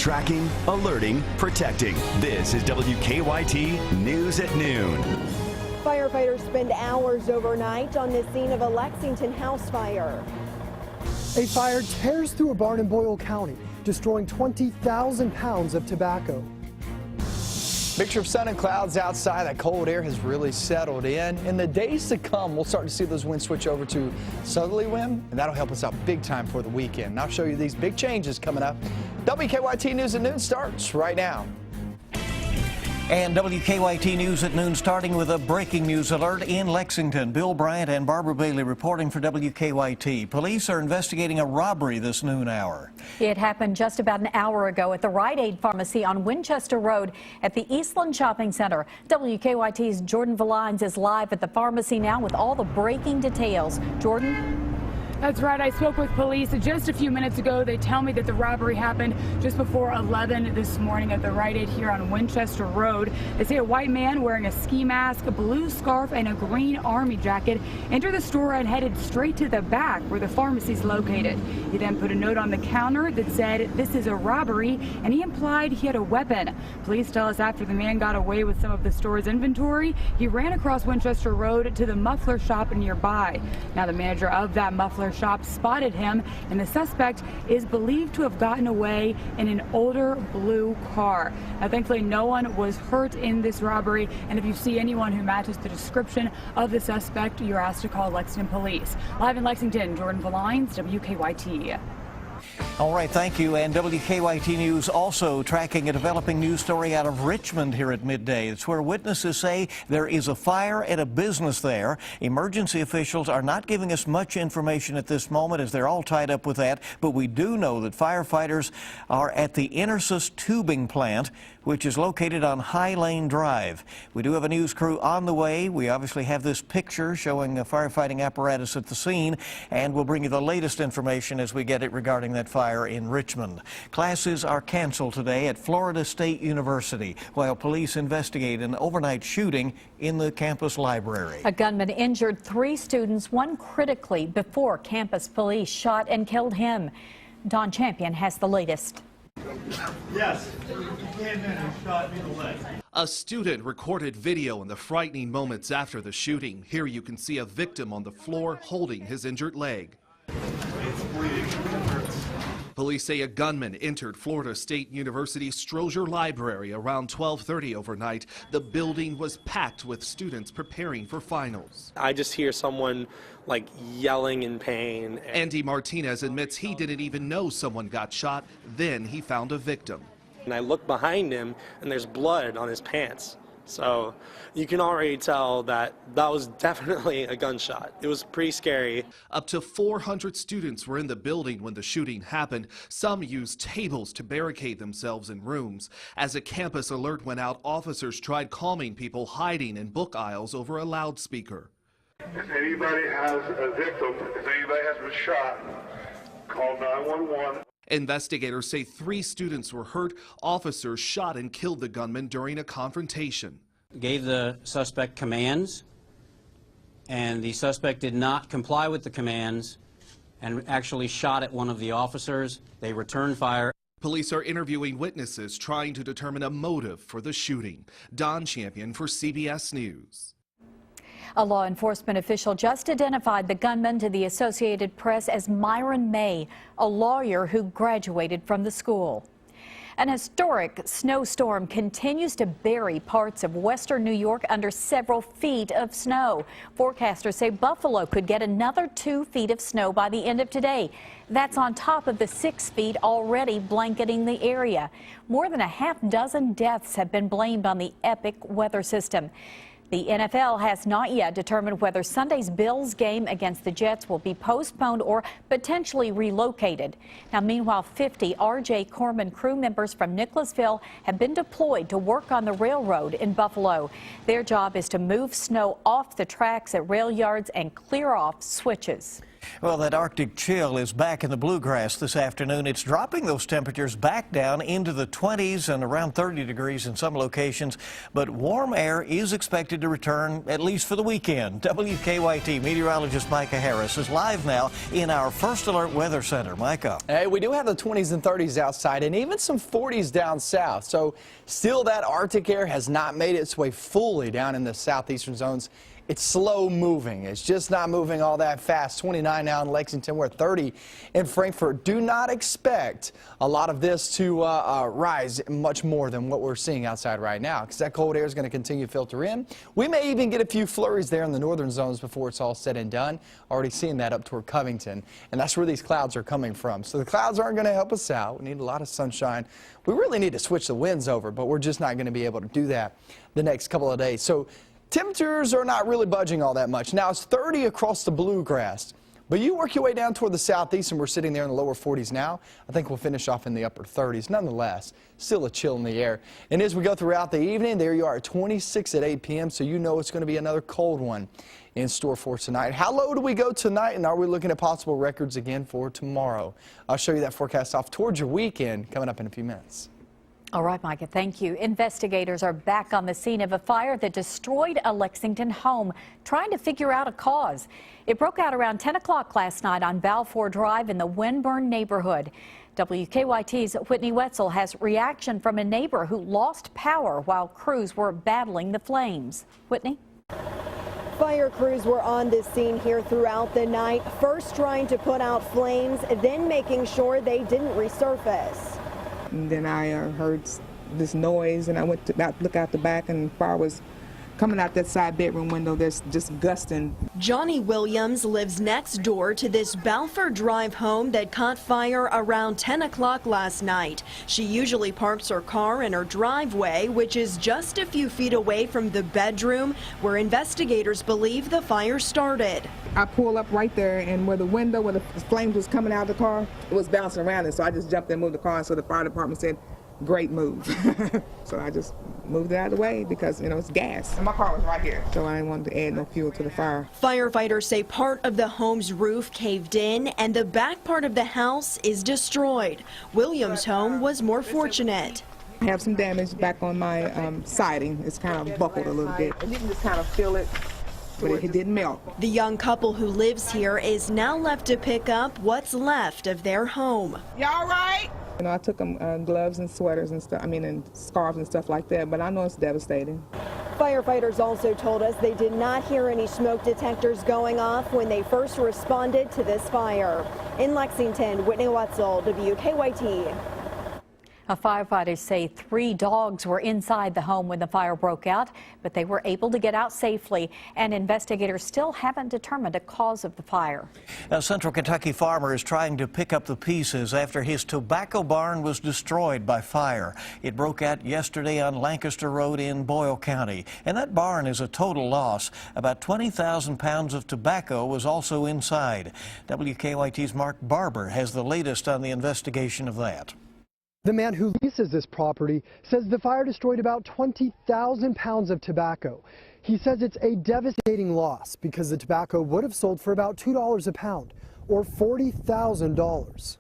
Tracking, alerting, protecting. This is WKYT News at Noon. Firefighters spend hours overnight on the scene of a Lexington house fire. A fire tears through a barn in Boyle County, destroying 20,000 pounds of tobacco. Mixture of sun and clouds outside. That cold air has really settled in. In the days to come, we'll start to see those winds switch over to southerly wind, and that'll help us out big time for the weekend. And I'll show you these big changes coming up. WKYT News at Noon starts right now. And WKYT News at Noon starting with a breaking news alert in Lexington. Bill Bryant and Barbara Bailey reporting for WKYT. Police are investigating a robbery this noon hour. It happened just about an hour ago at the Rite Aid Pharmacy on Winchester Road at the Eastland Shopping Center. WKYT's Jordan Valines is live at the pharmacy now with all the breaking details. Jordan? That's right. I spoke with police just a few minutes ago. They tell me that the robbery happened just before 11 this morning at the Rite Aid here on Winchester Road. They say a white man wearing a ski mask, a blue scarf, and a green army jacket entered the store and headed straight to the back where the pharmacy is located. He then put a note on the counter that said, "This is a robbery," and he implied he had a weapon. Police tell us after the man got away with some of the store's inventory, he ran across Winchester Road to the muffler shop nearby. Now the manager of that muffler shop spotted him, and the suspect is believed to have gotten away in an older blue car. Now, thankfully, no one was hurt in this robbery, and if you see anyone who matches the description of the suspect, you're asked to call Lexington Police. Live in Lexington, Jordan Valines, WKYT. All right, thank you. And WKYT News also tracking a developing news story out of Richmond here at midday. It's where witnesses say there is a fire at a business there. Emergency officials are not giving us much information at this moment as they're all tied up with that, but we do know that firefighters are at the Intersus tubing plant, which is located on High Lane Drive. We do have a news crew on the way. We obviously have this picture showing a firefighting apparatus at the scene, and we'll bring you the latest information as we get it regarding that fire in Richmond. Classes are canceled today at Florida State University while police investigate an overnight shooting in the campus library. A gunman injured 3 students, one critically, before campus police shot and killed him. Don Champion has the latest. Yes, he came in and shot me in the leg. A student recorded video in the frightening moments after the shooting. Here you can see a victim on the floor holding his injured leg. It's bleeding. Police say a gunman entered Florida State University's Stroger Library around 12:30 overnight. The building was packed with students preparing for finals. I just hear someone like yelling in pain. Andy Martinez admits he didn't even know someone got shot. Then he found a victim. And I look behind him and there's blood on his pants. So you can already tell that that was definitely a gunshot. It was pretty scary. Up to 400 students were in the building when the shooting happened. Some used tables to barricade themselves in rooms. As a campus alert went out, officers tried calming people hiding in book aisles over a loudspeaker. If anybody has a victim, if anybody has been shot, call 911. Investigators say 3 students were hurt. Officers shot and killed the gunman during a confrontation. Gave the suspect commands, and the suspect did not comply with the commands and actually shot at one of the officers. They returned fire. Police are interviewing witnesses trying to determine a motive for the shooting. Don Champion for CBS News. A law enforcement official just identified the gunman to the Associated Press as Myron May, a lawyer who graduated from the school. An historic snowstorm continues to bury parts of western New York under several feet of snow. Forecasters say Buffalo could get another 2 feet of snow by the end of today. That's on top of the 6 feet already blanketing the area. More than a half dozen deaths have been blamed on the epic weather system. The NFL has not yet determined whether Sunday's Bills game against the Jets will be postponed or potentially relocated. Now, meanwhile, 50 R.J. Corman crew members from Nicholasville have been deployed to work on the railroad in Buffalo. Their job is to move snow off the tracks at rail yards and clear off switches. Well, that Arctic chill is back in the bluegrass this afternoon. It's dropping those temperatures back down into the 20s and around 30 degrees in some locations, but warm air is expected to return at least for the weekend. WKYT meteorologist Micah Harris is live now in our First Alert Weather Center. Micah. Hey, we do have the 20s and 30s outside and even some 40s down south. So still that Arctic air has not made its way fully down in the southeastern zones. It's slow moving. It's just not moving all that fast. 29 now in Lexington. We're at 30 in Frankfort. Do not expect a lot of this to rise much more than what we're seeing outside right now, because that cold air is going to continue to filter in. We may even get a few flurries there in the northern zones before it's all said and done. Already seeing that up toward Covington, and that's where these clouds are coming from. So the clouds aren't going to help us out. We need a lot of sunshine. We really need to switch the winds over, but we're just not going to be able to do that the next couple of days. So temperatures are not really budging all that much. Now it's 30 across the bluegrass, but you work your way down toward the southeast and we're sitting there in the lower 40s now. I think we'll finish off in the upper 30s. Nonetheless, still a chill in the air. And as we go throughout the evening, there you are at 26 at 8 p.m. So you know it's going to be another cold one in store for tonight. How low do we go tonight, and are we looking at possible records again for tomorrow? I'll show you that forecast off towards your weekend coming up in a few minutes. All right, Micah, thank you. Investigators are back on the scene of a fire that destroyed a Lexington home, trying to figure out a cause. It broke out around 10 o'clock last night on Balfour Drive in the Winburn neighborhood. WKYT's Whitney Wetzel has reaction from a neighbor who lost power while crews were battling the flames. Whitney? Fire crews were on this scene here throughout the night, first trying to put out flames, then making sure they didn't resurface. And then I heard this noise, and I went to look out the back, and fire was coming out that side bedroom window. There's just gusting. Johnny Williams lives next door to this Balfour Drive home that caught fire around 10 o'clock last night. She usually parks her car in her driveway, which is just a few feet away from the bedroom where investigators believe the fire started. I pull up right there, and where the window, where the flames was coming out of the car, it was bouncing around, and so I just jumped and moved the car, and so the fire department said, "Great move." So I just moved it out of the way because, you know, it's gas. And my car was right here, so I didn't want to add no fuel to the fire. Firefighters say part of the home's roof caved in and the back part of the house is destroyed. Williams' home was more fortunate. I have some damage back on my siding. It's kind of buckled a little bit. And you can just kind of feel it, but it didn't melt. The young couple who lives here is now left to pick up what's left of their home. Y'all right? You know, I took them gloves and sweaters and stuff, and scarves and stuff like that, but I know it's devastating. Firefighters also told us they did not hear any smoke detectors going off when they first responded to this fire. In Lexington, Whitney Wetzel, WKYT. Firefighters say 3 dogs were inside the home when the fire broke out, but they were able to get out safely, and investigators still haven't determined a cause of the fire. A Central Kentucky farmer is trying to pick up the pieces after his tobacco barn was destroyed by fire. It broke out yesterday on Lancaster Road in Boyle County, and that barn is a total loss. About 20,000 pounds of tobacco was also inside. WKYT's Mark Barber has the latest on the investigation of that. The man who leases this property says the fire destroyed about 20,000 pounds of tobacco. He says it's a devastating loss because the tobacco would have sold for about $2 a pound, or $40,000.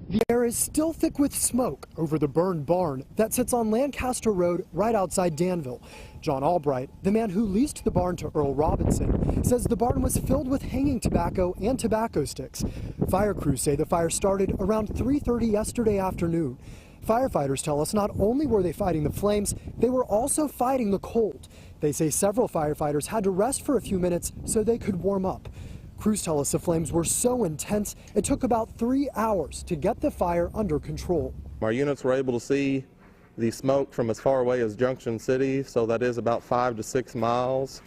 The air is still thick with smoke over the burned barn that sits on Lancaster Road right outside Danville. John Albright, the man who leased the barn to Earl Robinson, says the barn was filled with hanging tobacco and tobacco sticks. Fire crews say the fire started around 3:30 yesterday afternoon. Firefighters tell us not only were they fighting the flames, they were also fighting the cold. They say several firefighters had to rest for a few minutes so they could warm up. Crews tell us the flames were so intense, it took about 3 hours to get the fire under control. Our units were able to see the smoke from as far away as Junction City, so that is about 5 to 6 miles.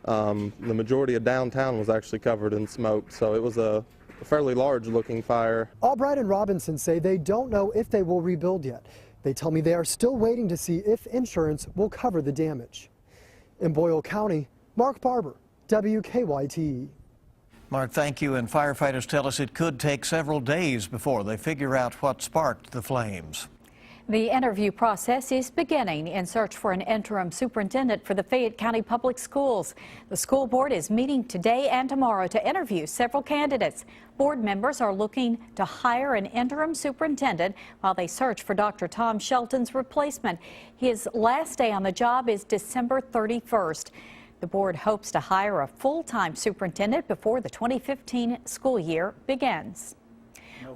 The majority of downtown was actually covered in smoke, so it was a fairly large looking fire. Albright and Robinson say they don't know if they will rebuild yet. They tell me they are still waiting to see if insurance will cover the damage. In Boyle County, Mark Barber, WKYT. Mark, thank you. And firefighters tell us it could take several days before they figure out what sparked the flames. The interview process is beginning in search for an interim superintendent for the Fayette County Public Schools. The school board is meeting today and tomorrow to interview several candidates. Board members are looking to hire an interim superintendent while they search for Dr. Tom Shelton's replacement. His last day on the job is December 31st. The board hopes to hire a full-time superintendent before the 2015 school year begins.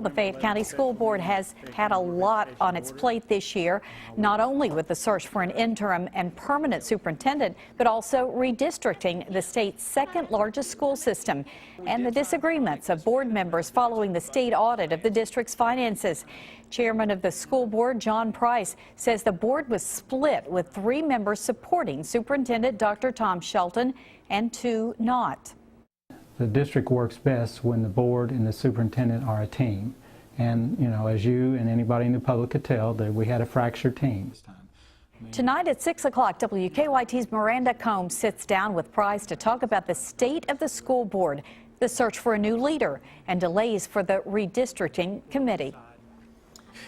The Fayette County School Board has had a lot on its plate this year, not only with the search for an interim and permanent superintendent, but also redistricting the state's second largest school system and the disagreements of board members following the state audit of the district's finances. Chairman of the school board, John Price, says the board was split, with 3 members supporting Superintendent Dr. Tom Shelton and 2 not. The district works best when the board and the superintendent are a team. And, you know, as you and anybody in the public could tell, that we had a fractured team. Tonight at 6 o'clock, WKYT's Miranda Combs sits down with Price to talk about the state of the school board, the search for a new leader, and delays for the redistricting committee.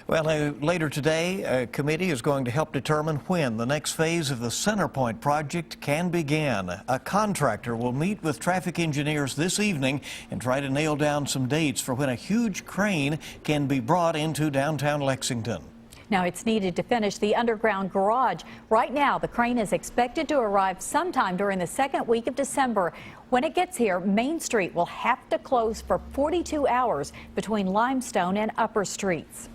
Well, later today, a committee is going to help determine when the next phase of the Centerpoint project can begin. A contractor will meet with traffic engineers this evening and try to nail down some dates for when a huge crane can be brought into downtown Lexington. Now, it's needed to finish the underground garage. Right now, the crane is expected to arrive sometime during the second week of December. When it gets here, Main Street will have to close for 42 hours between Limestone and Upper Streets.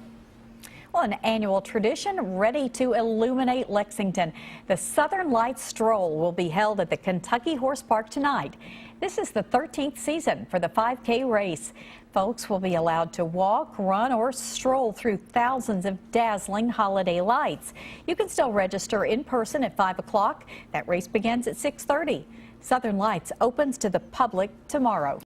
Well, an annual tradition ready to illuminate Lexington. The Southern Lights Stroll will be held at the Kentucky Horse Park tonight. This is the 13th season for the 5K race. Folks will be allowed to walk, run, or stroll through thousands of dazzling holiday lights. You can still register in person at 5 o'clock. That race begins at 6:30. Southern Lights opens to the public tomorrow.